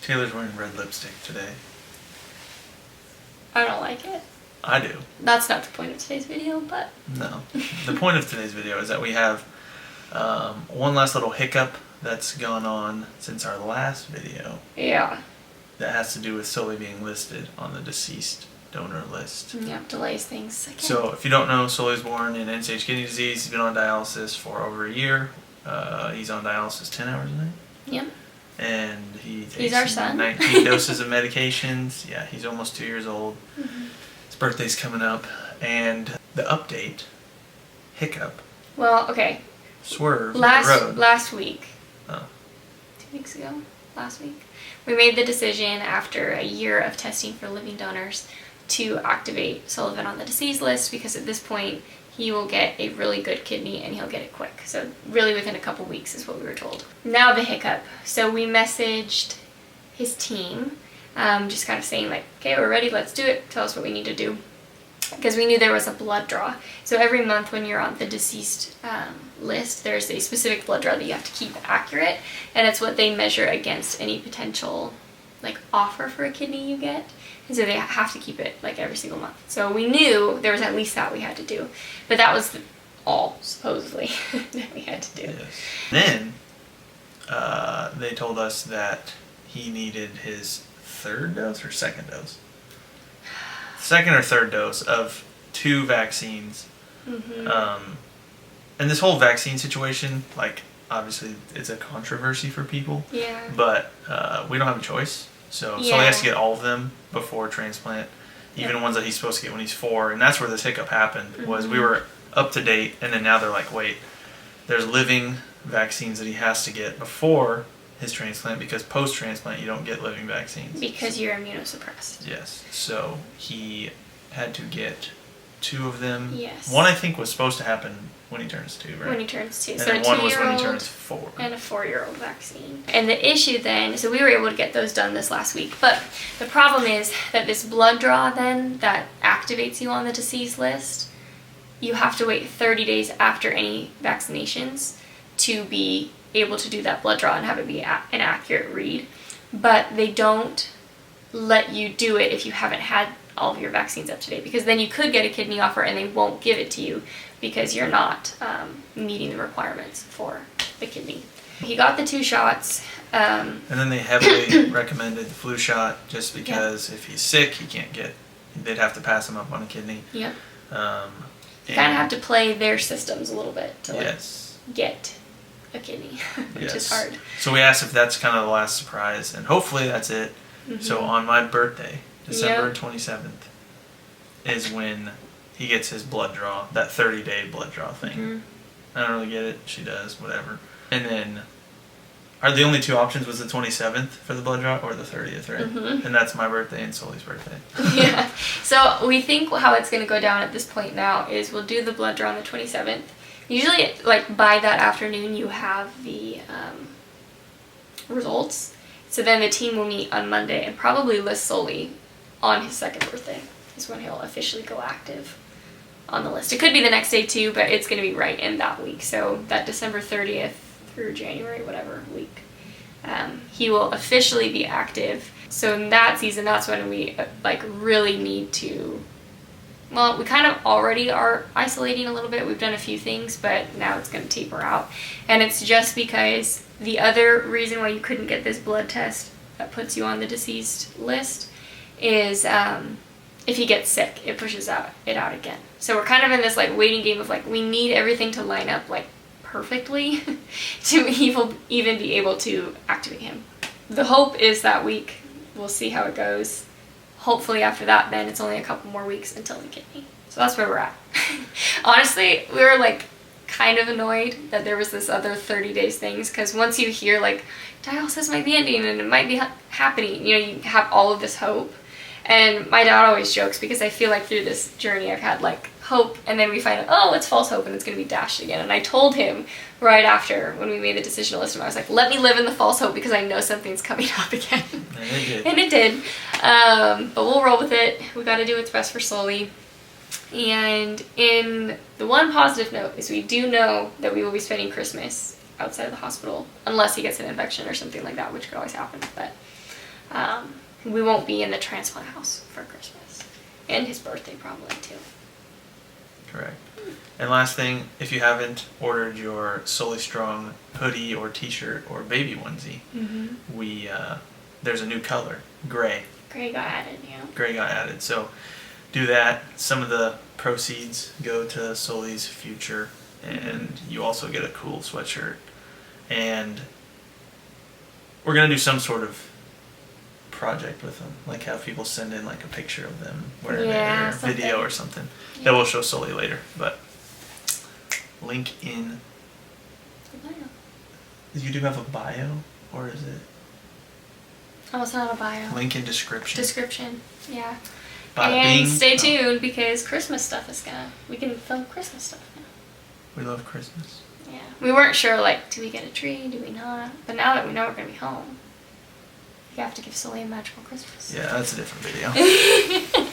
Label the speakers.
Speaker 1: Taylor's wearing red lipstick today.
Speaker 2: I don't like it.
Speaker 1: I do.
Speaker 2: That's not the point of today's video, but...
Speaker 1: No. The point of today's video is that we have one last little hiccup that's gone on since our last video.
Speaker 2: Yeah.
Speaker 1: That has to do with Sully being listed on the deceased donor list.
Speaker 2: Yeah, delays things again.
Speaker 1: So, if you don't know, Sully was born in end-stage kidney disease. He's been on dialysis for over a year. He's on dialysis 10 hours a night.
Speaker 2: Yep.
Speaker 1: And he
Speaker 2: He's our
Speaker 1: takes
Speaker 2: son.
Speaker 1: 19 doses of medications. Yeah, he's almost 2 years old.
Speaker 2: Mm-hmm.
Speaker 1: His birthday's coming up. And the update, hiccup,
Speaker 2: Well, okay.
Speaker 1: swerve on the road.
Speaker 2: Last week.
Speaker 1: Oh.
Speaker 2: 2 weeks ago? Last week? We made the decision after a year of testing for living donors to activate Sullivan on the disease list, because at this point he will get a really good kidney and he'll get it quick. So really within a couple weeks is what we were told. Now the hiccup. So we messaged his team, just kind of saying like, okay, we're ready, let's do it. Tell us what we need to do. Because we knew there was a blood draw. So every month when you're on the deceased list, there's a specific blood draw that you have to keep accurate, and it's what they measure against any potential like offer for a kidney you get. And so they have to keep it like every single month. So we knew there was at least that we had to do, but that was all supposedly that we had to do.
Speaker 1: Yes. Then they told us that he needed his third dose or second dose. Second or third dose of 2 vaccines.
Speaker 2: Mm-hmm.
Speaker 1: And this whole vaccine situation, like, obviously it's a controversy for people.
Speaker 2: Yeah.
Speaker 1: But we don't have a choice. So Sully has to get all of them before transplant, even ones that he's supposed to get when he's 4. And that's where this hiccup happened, was we were up to date, and then now they're like, wait, there's living vaccines that he has to get before his transplant, because post-transplant you don't get living vaccines.
Speaker 2: Because you're immunosuppressed.
Speaker 1: Yes. So he had to get 2 of them.
Speaker 2: Yes.
Speaker 1: One I think was supposed to happen when he turns 2, right?
Speaker 2: When he turns 2.
Speaker 1: And
Speaker 2: so
Speaker 1: then
Speaker 2: a
Speaker 1: one was when he
Speaker 2: 2-year-old
Speaker 1: turns 4.
Speaker 2: and a 4-year-old vaccine. And the issue then, so we were able to get those done this last week, but the problem is that this blood draw then that activates you on the disease list, you have to wait 30 days after any vaccinations to be able to do that blood draw and have it be an accurate read. But they don't let you do it if you haven't had all of your vaccines up to date, because then you could get a kidney offer and they won't give it to you because you're not meeting the requirements for the kidney. He got the 2 shots.
Speaker 1: And then they heavily recommended the flu shot, just because if he's sick, he can't get, they'd have to pass him up on a kidney.
Speaker 2: Yep. You kind of have to play their systems a little bit to like get a kidney, which is hard.
Speaker 1: So we asked if that's kind of the last surprise, and hopefully that's it. Mm-hmm. So on my birthday, December 27th, is when he gets his blood draw, that 30-day blood draw thing. Mm-hmm. I don't really get it. She does, whatever. And then, are the only 2 options was the 27th for the blood draw or the 30th, right? Mm-hmm. And that's my birthday and Sully's birthday.
Speaker 2: Yeah. So we think how it's going to go down at this point now is we'll do the blood draw on the 27th. Usually, like, by that afternoon, you have the results. So then the team will meet on Monday and probably list Sully on his 2nd birthday is when he'll officially go active on the list. It could be the next day too, but it's going to be right in that week. So that December 30th through January, whatever week, he will officially be active. So in that season, that's when we like really need to, well, we kind of already are isolating a little bit. We've done a few things, but now it's going to taper out. And it's just because the other reason why you couldn't get this blood test that puts you on the deceased list is if he gets sick, it pushes it out again. So we're kind of in this like waiting game of like, we need everything to line up like perfectly to even be able to activate him. The hope is that week. We'll see how it goes. Hopefully after that, then it's only a couple more weeks until the kidney. So that's where we're at. Honestly, we were like kind of annoyed that there was this other 30 days things, because once you hear like dialysis might be ending and it might be happening, you know, you have all of this hope. And my dad always jokes, because I feel like through this journey I've had like hope, and then we find out, oh, it's false hope and it's going to be dashed again. And I told him right after when we made the decision to list him, I was like, let me live in the false hope because I know something's coming up again.
Speaker 1: And it did.
Speaker 2: And it did. But we'll roll with it. We got to do what's best for Sully. And in the one positive note is we do know that we will be spending Christmas outside of the hospital, unless he gets an infection or something like that, which could always happen. But We won't be in the transplant house for Christmas. And his birthday probably too.
Speaker 1: Correct. And last thing, if you haven't ordered your Sully Strong hoodie or t-shirt or baby onesie, we there's a new color, gray.
Speaker 2: Gray got added, yeah.
Speaker 1: Gray got added. So do that. Some of the proceeds go to Sully's future, and you also get a cool sweatshirt. And we're going to do some sort of project with them, like have people send in like a picture of them wearing it, or a video or something that we'll show Sully later. But link in. You do have a bio, or is it?
Speaker 2: Oh, it's not a bio.
Speaker 1: Link in description.
Speaker 2: Description, yeah.
Speaker 1: Bada
Speaker 2: and
Speaker 1: bing.
Speaker 2: stay tuned because Christmas stuff is we can film Christmas stuff now.
Speaker 1: We love Christmas.
Speaker 2: Yeah. We weren't sure, like, do we get a tree, do we not? But now that we know we're going to be home, you have to give Sully a magical Christmas.
Speaker 1: Yeah, that's a different video.